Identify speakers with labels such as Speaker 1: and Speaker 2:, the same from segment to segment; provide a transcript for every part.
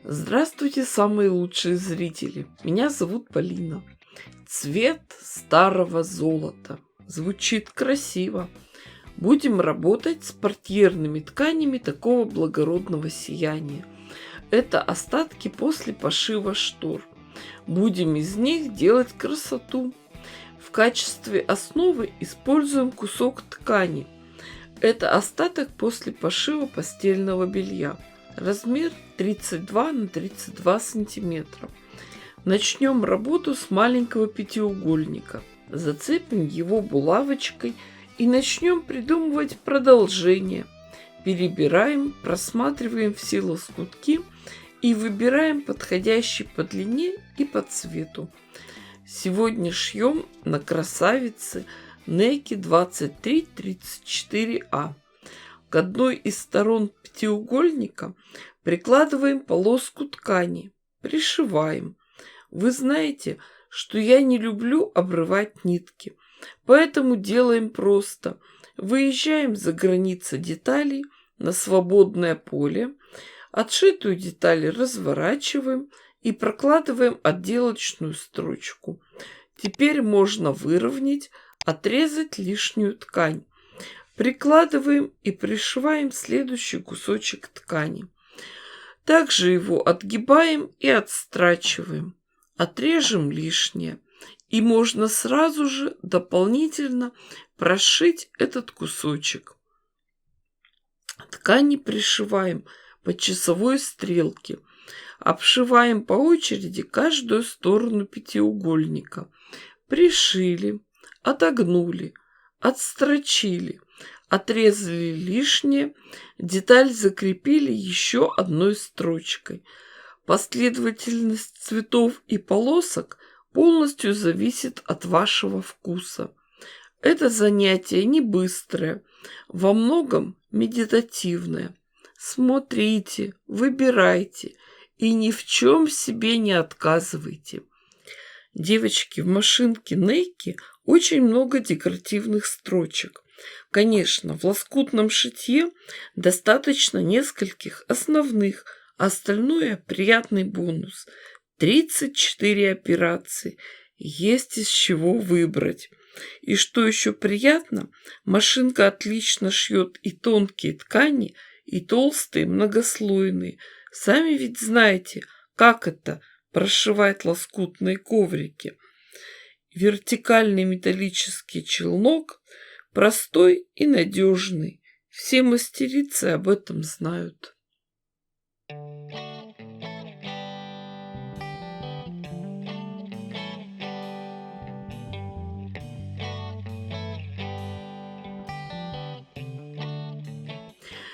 Speaker 1: Здравствуйте, самые лучшие зрители! Меня зовут Полина. Цвет старого золота. Звучит красиво. Будем работать с портьерными тканями такого благородного сияния. Это остатки после пошива штор. Будем из них делать красоту. В качестве основы используем кусок ткани. Это остаток после пошива постельного белья. Размер 32 на 32 сантиметра. Начнем работу с маленького пятиугольника. Зацепим его булавочкой и начнем придумывать продолжение. Перебираем, просматриваем все лоскутки и выбираем подходящий по длине и по цвету. Сегодня шьем на красавице Неки 23-34А. К одной из сторон пятиугольника прикладываем полоску ткани, пришиваем. Вы знаете, что я не люблю обрывать нитки, поэтому делаем просто. Выезжаем за границы деталей на свободное поле, отшитую деталь разворачиваем и прокладываем отделочную строчку. Теперь можно выровнять, отрезать лишнюю ткань. Прикладываем и пришиваем следующий кусочек ткани. Также его отгибаем и отстрачиваем. Отрежем лишнее. И можно сразу же дополнительно прошить этот кусочек. Ткани пришиваем по часовой стрелке. Обшиваем по очереди каждую сторону пятиугольника. Пришили, отогнули, отстрочили. Отрезали лишнее, деталь закрепили еще одной строчкой. Последовательность цветов и полосок полностью зависит от вашего вкуса. Это занятие не быстрое, во многом медитативное. Смотрите, выбирайте и ни в чем себе не отказывайте. Девочки, в машинке Нейки очень много декоративных строчек. Конечно, в лоскутном шитье достаточно нескольких основных, а остальное приятный бонус. 34 операции. Есть из чего выбрать. И что еще приятно, машинка отлично шьет и тонкие ткани, и толстые многослойные. Сами ведь знаете, как это прошивать лоскутные коврики. Вертикальный металлический челнок простой и надежный. Все мастерицы об этом знают.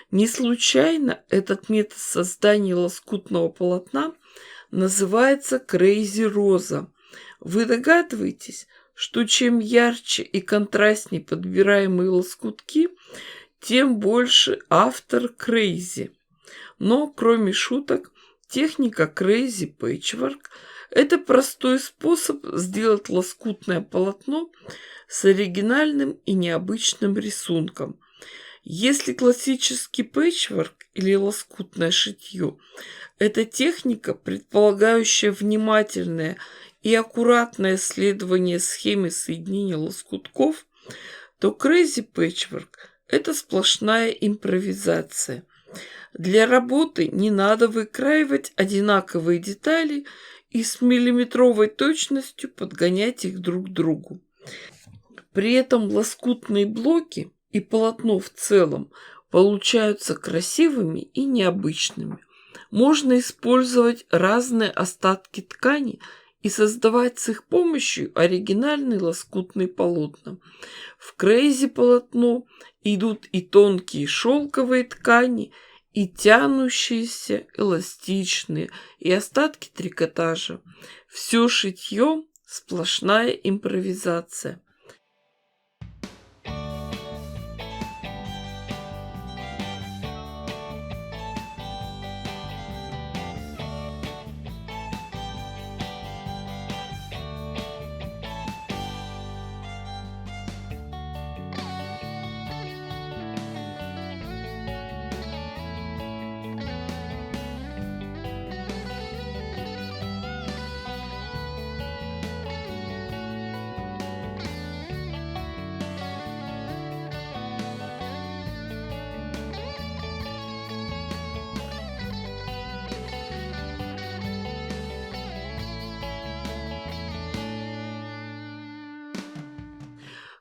Speaker 1: Не случайно этот метод создания лоскутного полотна называется Crazy Rosa. Вы догадываетесь, что чем ярче и контрастнее подбираемые лоскутки, тем больше автор crazy. Но, кроме шуток, техника Crazy Patchwork – это простой способ сделать лоскутное полотно с оригинальным и необычным рисунком. Если классический пэтчворк или лоскутное шитье – это техника, предполагающая внимательное и аккуратное следование схеме соединения лоскутков, то Crazy Patchwork – это сплошная импровизация. Для работы не надо выкраивать одинаковые детали и с миллиметровой точностью подгонять их друг к другу. При этом лоскутные блоки и полотно в целом получаются красивыми и необычными. Можно использовать разные остатки ткани и создавать с их помощью оригинальные лоскутные полотна. В Crazy полотно идут и тонкие шелковые ткани, и тянущиеся, эластичные, и остатки трикотажа. Все шитье – сплошная импровизация.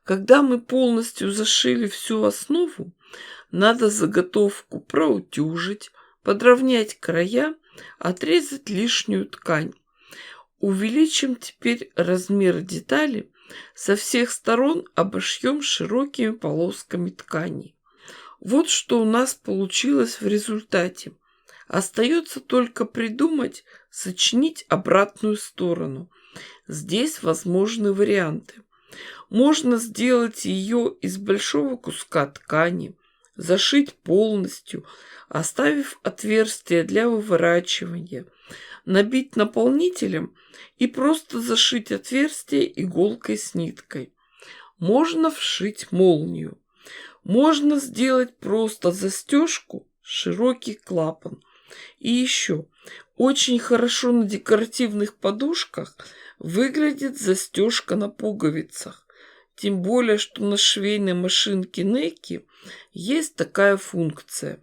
Speaker 1: Когда мы полностью зашили всю основу, надо заготовку проутюжить, подровнять края, отрезать лишнюю ткань. Увеличим теперь размер детали, со всех сторон обошьем широкими полосками ткани. Вот что у нас получилось в результате. Остается только придумать, сочинить обратную сторону. Здесь возможны варианты. Можно сделать ее из большого куска ткани, зашить полностью, оставив отверстие для выворачивания, набить наполнителем и просто зашить отверстие иголкой с ниткой. Можно вшить молнию. Можно сделать просто застежку, широкий клапан. И еще, очень хорошо на декоративных подушках выглядит застежка на пуговицах. Тем более, что на швейной машинке Неки есть такая функция.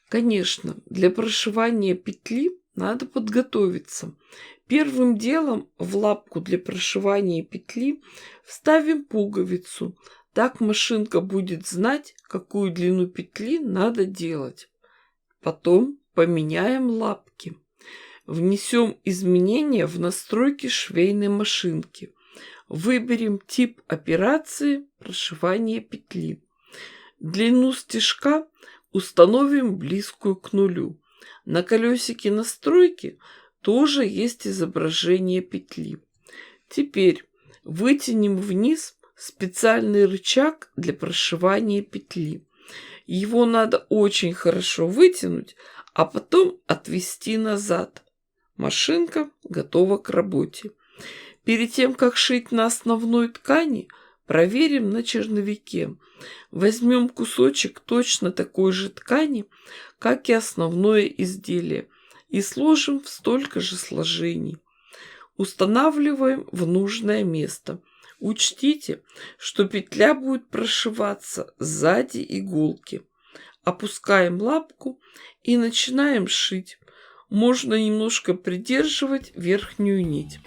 Speaker 1: Конечно, для прошивания петли надо подготовиться. Первым делом в лапку для прошивания петли вставим пуговицу. Так машинка будет знать, какую длину петли надо делать. Потом поменяем лапки. Внесем изменения в настройки швейной машинки. Выберем тип операции прошивания петли. Длину стежка установим близкую к нулю. На колесике настройки тоже есть изображение петли. Теперь вытянем вниз специальный рычаг для прошивания петли. Его надо очень хорошо вытянуть, а потом отвести назад. Машинка готова к работе. Перед тем, как шить на основной ткани, проверим на черновике. Возьмем кусочек точно такой же ткани, как и основное изделие, и сложим в столько же сложений. Устанавливаем в нужное место. Учтите, что петля будет прошиваться сзади иголки. Опускаем лапку и начинаем шить. Можно немножко придерживать верхнюю нить.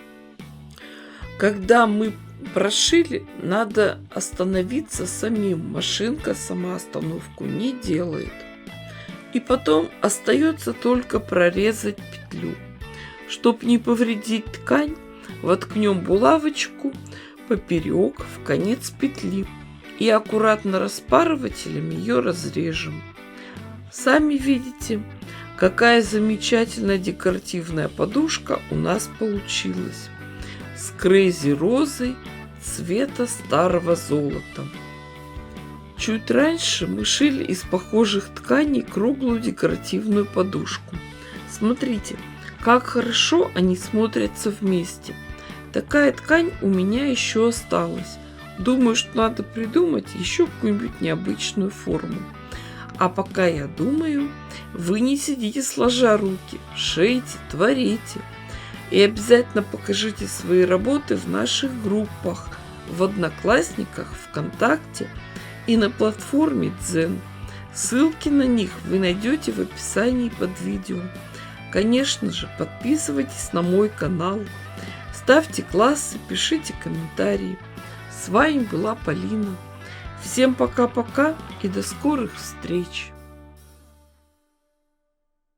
Speaker 1: Когда мы прошили, надо остановиться самим. Машинка сама остановку не делает. И потом остается только прорезать петлю. Чтобы не повредить ткань, воткнем булавочку поперек в конец петли и аккуратно распарывателем ее разрежем. Сами видите, какая замечательная декоративная подушка у нас получилась. С крейзи розой цвета старого золота. Чуть раньше мы шили из похожих тканей круглую декоративную подушку. Смотрите, как хорошо они смотрятся вместе. Такая ткань у меня еще осталась. Думаю, что надо придумать еще какую-нибудь необычную форму. А пока я думаю, вы не сидите сложа руки, шейте, творите. И обязательно покажите свои работы в наших группах, в Одноклассниках, ВКонтакте и на платформе Дзен. Ссылки на них вы найдете в описании под видео. Конечно же, подписывайтесь на мой канал, ставьте классы, пишите комментарии. С вами была Полина. Всем пока-пока и до скорых встреч!